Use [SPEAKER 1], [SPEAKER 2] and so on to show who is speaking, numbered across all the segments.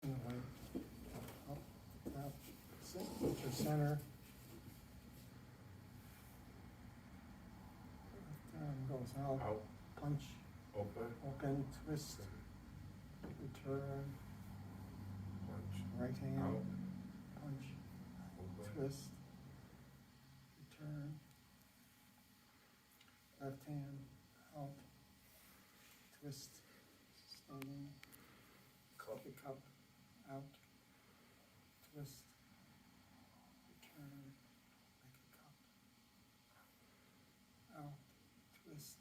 [SPEAKER 1] and the weight. Up, up, sit to center. Left arm goes out,
[SPEAKER 2] Out,
[SPEAKER 1] punch,
[SPEAKER 2] open,
[SPEAKER 1] twist, return,
[SPEAKER 2] punch,
[SPEAKER 1] right hand,
[SPEAKER 2] out,
[SPEAKER 1] punch,
[SPEAKER 2] open,
[SPEAKER 1] twist, return, left hand, out, twist, standing,
[SPEAKER 2] cup,
[SPEAKER 1] kick up, out, twist, return, make a cup, out, twist,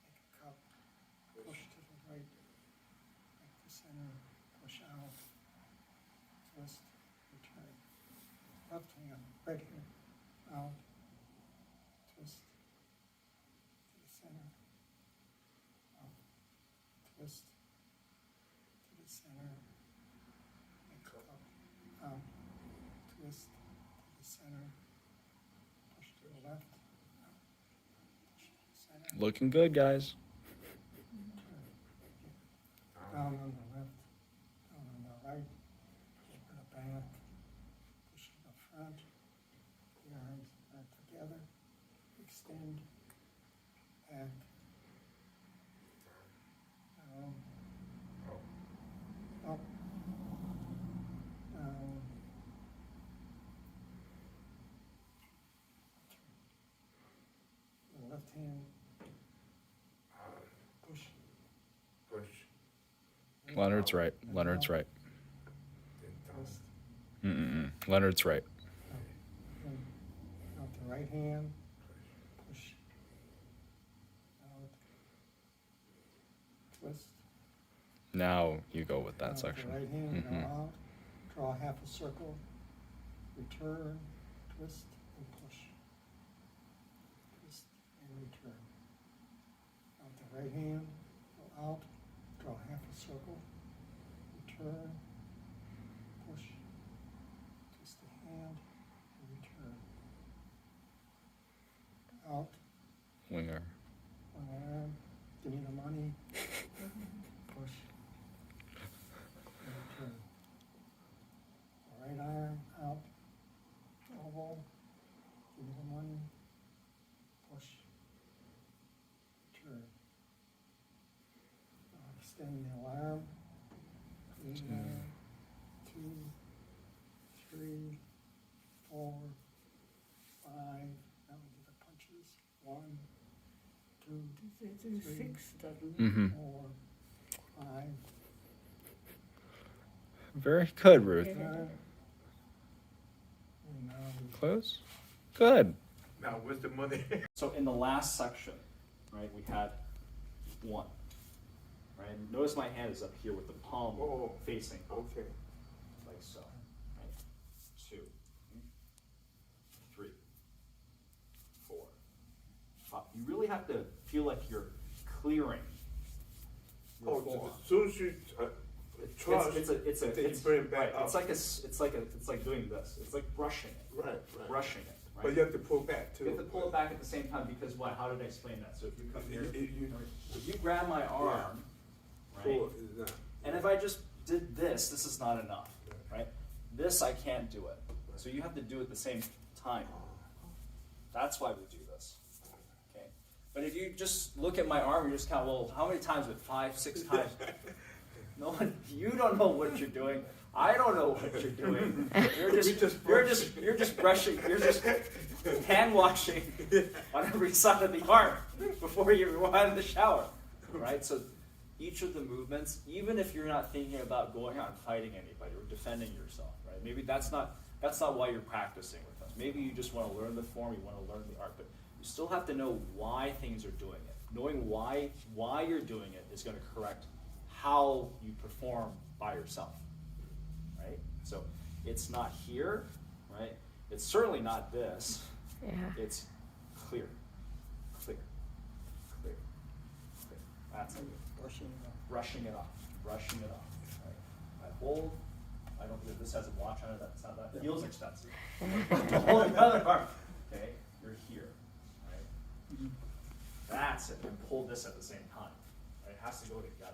[SPEAKER 1] make a cup, push to the right, back to center, push out, twist, return, left hand, right hand, out, twist, to the center, out, twist, to the center, make a cup, out, twist, to the center, push to the left, out, push to the center,
[SPEAKER 3] Looking good, guys.
[SPEAKER 1] down on the left, down on the right, push to the back, push to the front, the arms back together, extend, back, down, up, down. The left hand, push.
[SPEAKER 2] push,
[SPEAKER 3] Leonard's right. Leonard's right.
[SPEAKER 2] then down,
[SPEAKER 1] Twist.
[SPEAKER 3] Leonard's right.
[SPEAKER 1] Then out the right hand, push, out, twist.
[SPEAKER 3] Now you go with that
[SPEAKER 1] Out
[SPEAKER 3] section.
[SPEAKER 1] the right hand, go
[SPEAKER 3] Mhm.
[SPEAKER 1] out, draw half a circle, return, twist, and push. Twist and return. Out the right hand, go out, draw half a circle, return, push, twist the hand, and return. Out,
[SPEAKER 3] Winger.
[SPEAKER 1] one arm, give me the money, push, and return. Right arm out, elbow, give me the money, push, return. Now extend the arm, clean arm, 2, 3, 4, 5, now we do the punches, 1, 2,
[SPEAKER 4] They do 6, doesn't it?
[SPEAKER 3] Mm-hmm.
[SPEAKER 1] 4, 5,
[SPEAKER 3] Very good, Ruth.
[SPEAKER 1] turn. And now we
[SPEAKER 3] Close. Good.
[SPEAKER 2] now where's the money?
[SPEAKER 5] So in the last section, right, we had 1, right? And notice my hand is up here with the palm
[SPEAKER 2] Oh.
[SPEAKER 5] facing up,
[SPEAKER 2] Okay,
[SPEAKER 5] like so, right? 2, 3, 4, 5. You really have to feel like you're clearing your
[SPEAKER 2] oh,
[SPEAKER 5] forearm.
[SPEAKER 2] as soon as you, trust,
[SPEAKER 5] It's
[SPEAKER 2] then you
[SPEAKER 5] it's
[SPEAKER 2] bring it back
[SPEAKER 5] right.
[SPEAKER 2] up.
[SPEAKER 5] It's like doing this. It's like brushing it,
[SPEAKER 2] right,
[SPEAKER 5] brushing it, right?
[SPEAKER 2] But you have to pull back too.
[SPEAKER 5] You have to pull it back at the same time because what? How did I explain that? So if you come here,
[SPEAKER 2] You
[SPEAKER 5] if you grab my arm, right?
[SPEAKER 2] pull it, not.
[SPEAKER 5] And if I just did this is not enough, right? This I can't do it. So you have to do it at the same time. That's why we do this. Okay. But if you just look at my arm, you just count, well, how many times? With 5, 6 times. No one, you don't know what you're doing. I don't know what you're doing. You're just brushing, you're just hand washing on every side of the arm before you go out of the shower, right? So each of the movements, even if you're not thinking about going out and fighting anybody or defending yourself, right? Maybe that's not why you're practicing with us. Maybe you just want to learn the form, you want to learn the art, but you still have to know why things are doing it. Knowing why you're doing it is going to correct how you perform by yourself, right? So it's not here, right? It's certainly not this.
[SPEAKER 4] Yeah.
[SPEAKER 5] It's clear, clear, clear, clear. That's it.
[SPEAKER 1] brushing it off.
[SPEAKER 5] Brushing it off, brushing it off. Right? I hold. I don't. This has a watch on it. That feels expensive. Hold the other arm. Okay, you're here, right? That's it. And pull this at the same time. Right? It has to go together.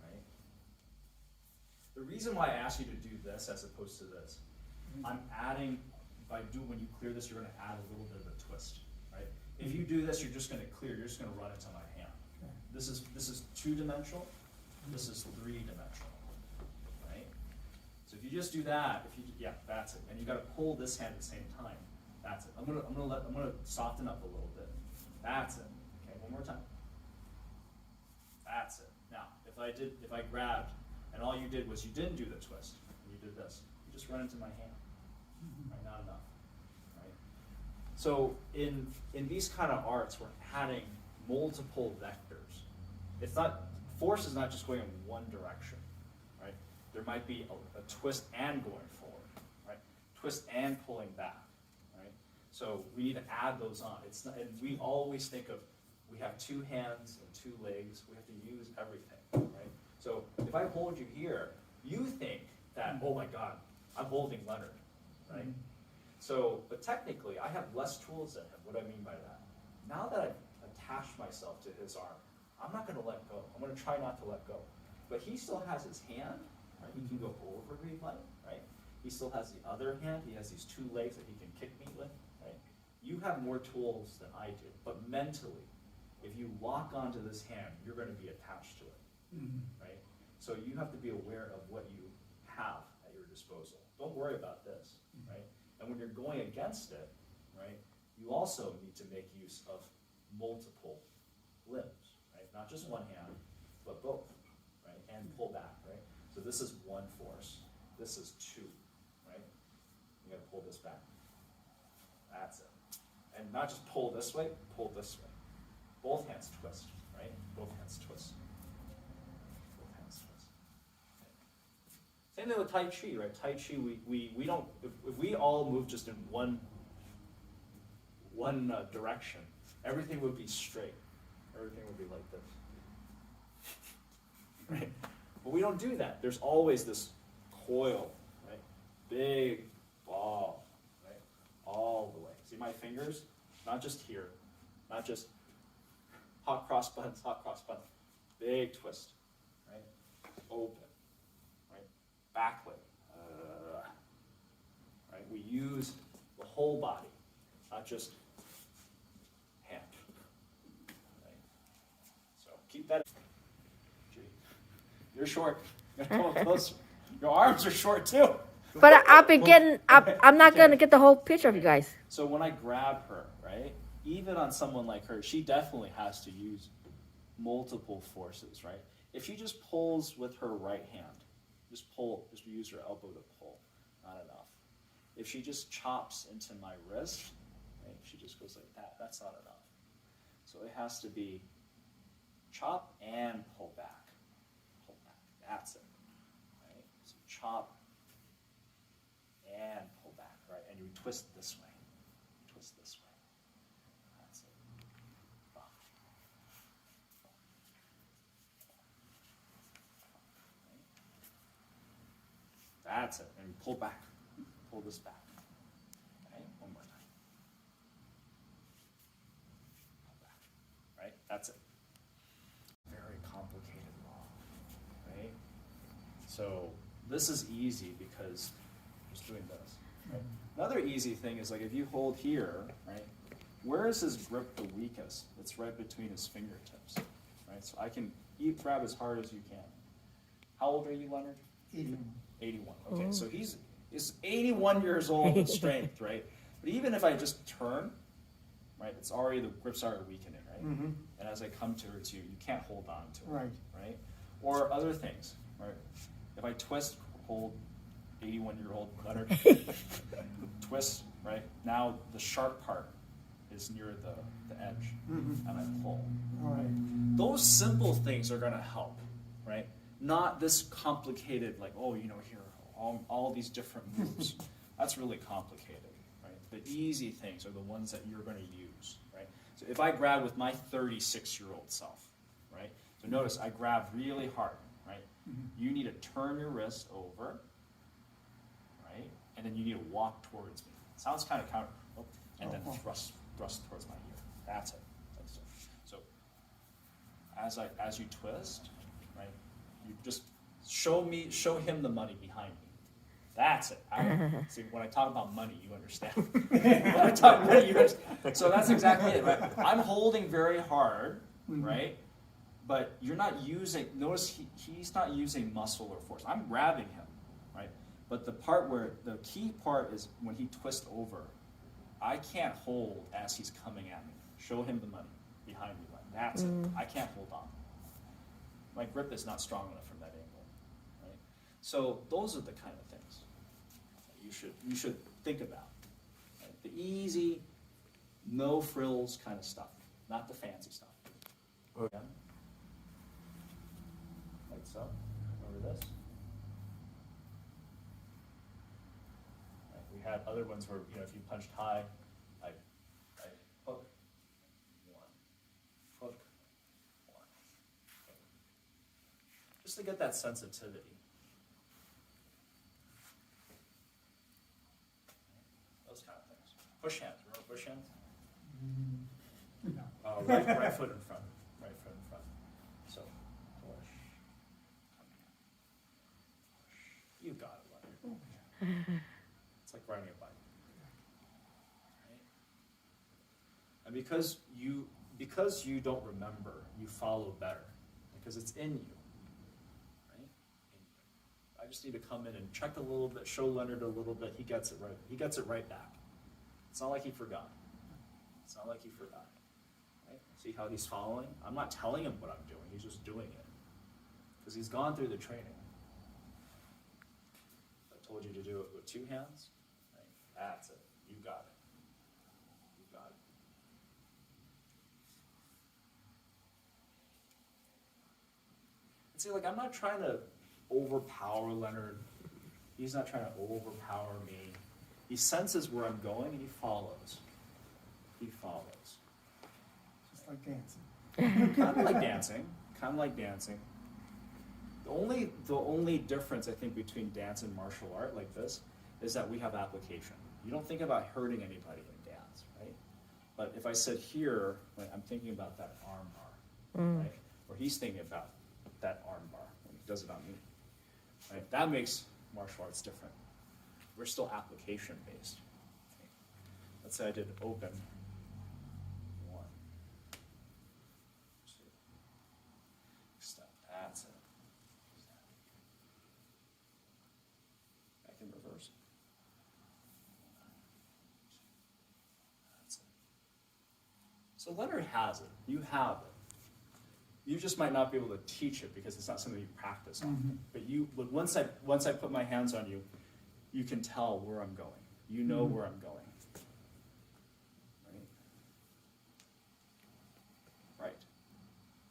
[SPEAKER 5] Right? The reason why I asked you to do this as opposed to this, I'm adding, when you clear this, you're gonna add a little bit of a twist, right? If you do this, you're just gonna clear, you're just gonna run into my hand.
[SPEAKER 1] Okay.
[SPEAKER 5] This is 2-dimensional, this is 3-dimensional, right? So if you just do that, yeah, that's it. And you gotta pull this hand at the same time. That's it. I'm gonna soften up a little bit. That's it. Okay, one more time. That's it. Now, if I grabbed, and all you did was you didn't do the twist, and you did this, you just run into my hand. Right, not enough. Right? So in these kind of arts, we're adding multiple vectors. It's not, force is not just going in one direction, right? There might be a twist and going forward, right? Twist and pulling back, right? So we need to add those on. It's not, and we always think of, we have 2 hands and 2 legs, we have to use everything, right? So if I hold you here, you think that, oh my God, I'm holding Leonard, right? So, but technically, I have less tools than him. What do I mean by that? Now that I've attached myself to his arm, I'm not gonna let go. I'm gonna try not to let go. But he still has his hand, right? He can go over if he'd like, right? He still has the other hand. He has these 2 legs that he can kick me with, right? You have more tools than I do, but mentally, if you lock onto this hand, you're gonna be attached to it, right? So you have to be aware of what you have at your disposal. Don't worry about this, right? And when you're going against it, right, you also need to make use of multiple limbs, right? Not just one hand, but both, right? And pull back, right? So this is 1 force. This is 2, right? You gotta pull this back. That's it. And not just pull this way, pull this way. Both hands twist, right? Both hands twist. Both hands twist. Okay. Same thing with Tai Chi, right? Tai Chi, we don't, if we all move just in one direction, everything would be straight. Everything would be like this. Right? But we don't do that. There's always this coil, right? Big ball, right? All the way. See my fingers? Not just here, not just hot cross buns, big twist, right? Open, right? Backward, right? We use the whole body, not just hand, right? So keep that. Gee, you're short. You gotta come up closer. Your arms are short too.
[SPEAKER 6] But I'm not going to get the whole picture of you guys.
[SPEAKER 5] So when I grab her, right, even on someone like her, she definitely has to use multiple forces, right? If she just pulls with her right hand, just use her elbow to pull, not enough. If she just chops into my wrist, right, she just goes like that, that's not enough. So it has to be chop and pull back. Pull back, that's it, right? So chop and pull back, right? And you twist this way. Twist this way. That's it. Right? That's it. And pull back. Pull this back. Okay? One more time. Pull back. Right? That's it. Very complicated law. Right? So this is easy because doing this. Right? Another easy thing is like if you hold here, right, where is his grip the weakest? It's right between his fingertips, right? So I can grab as hard as you can. How old are you, Leonard?
[SPEAKER 1] 81.
[SPEAKER 5] 81. Okay, so he's 81 years old in strength, right? But even if I just turn, right, it's already, the grip's already weakening, right? And as I come towards you, you can't hold on to it, right? Or other things, right? If I twist, hold, 81-year-old Leonard, twist, right? Now the sharp part is near the edge, and I pull. Right? Those simple things are gonna help, right? Not this complicated, like, oh, you know, here, all these different moves. That's really complicated, right? The easy things are the ones that you're gonna use, right? So if I grab with my 36-year-old self, right? So notice I grab really hard, right? You need to turn your wrist over, and then you need to walk towards me. Sounds kind of counter, and then thrust towards my ear. That's it. That's it. So as you twist, right, you just show him the money behind me. That's it. See, when I talk about money, you understand. When I talk money, you understand. So that's exactly it, right? I'm holding very hard, right? But you're not using, notice he's not using muscle or force. I'm grabbing him, right? But the part where, the key part is when he twists over, I can't hold as he's coming at me. Show him the money behind me. Like, that's it. I can't hold on. My grip is not strong enough from that angle, right? So those are the kind of things that you should think about. Right? The easy, no frills kind of stuff, not the fancy stuff.
[SPEAKER 2] Okay.
[SPEAKER 5] Like so. Remember this? Right, we had other ones where, if you punched high, I hook, one, hook, one, hook. Just to get that sensitivity. Those kind of things. Push hands, remember push hands?
[SPEAKER 1] No.
[SPEAKER 5] Right foot in front, right foot in front. So, push, come here, push. You got it, Leonard. It's like riding a bike. Right? And because you don't remember, you follow better. Because it's in you. Right? In you. I just need to come in and check a little bit, show Leonard a little bit, he gets it right. He gets it right back. It's not like he forgot. It's not like he forgot. Right? See how he's following? I'm not telling him what I'm doing, he's just doing it. Because he's gone through the training. I told you to do it with two hands. Right? That's it. You got it. You got it. And see, like, I'm not trying to overpower Leonard. He's not trying to overpower me. He senses where I'm going and he follows. He follows.
[SPEAKER 1] Just like dancing.
[SPEAKER 5] Kind of like dancing. Kind of like dancing. The only difference I think between dance and martial art like this is that we have application. You don't think about hurting anybody in dance, right? But if I sit here, right, I'm thinking about that arm bar, right? Or he's thinking about that arm bar when he does it on me, right? That makes martial arts different. We're still application based. Okay. Let's say I did open. 1, 2. Step. That's it. Back in reverse. That's it. So Leonard has it. You have it. You just might not be able to teach it because it's not something you practice on. But once I put my hands on you, you can tell where I'm going. You know where I'm going. Right?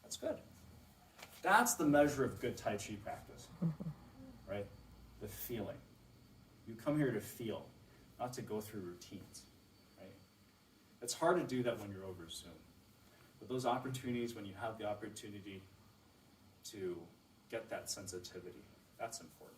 [SPEAKER 5] That's good. That's the measure of good Tai Chi practice. Right? The feeling. You come here to feel, not to go through routines. Right? It's hard to do that when you're over Zoom. But those opportunities, when you have the opportunity to get that sensitivity, that's important.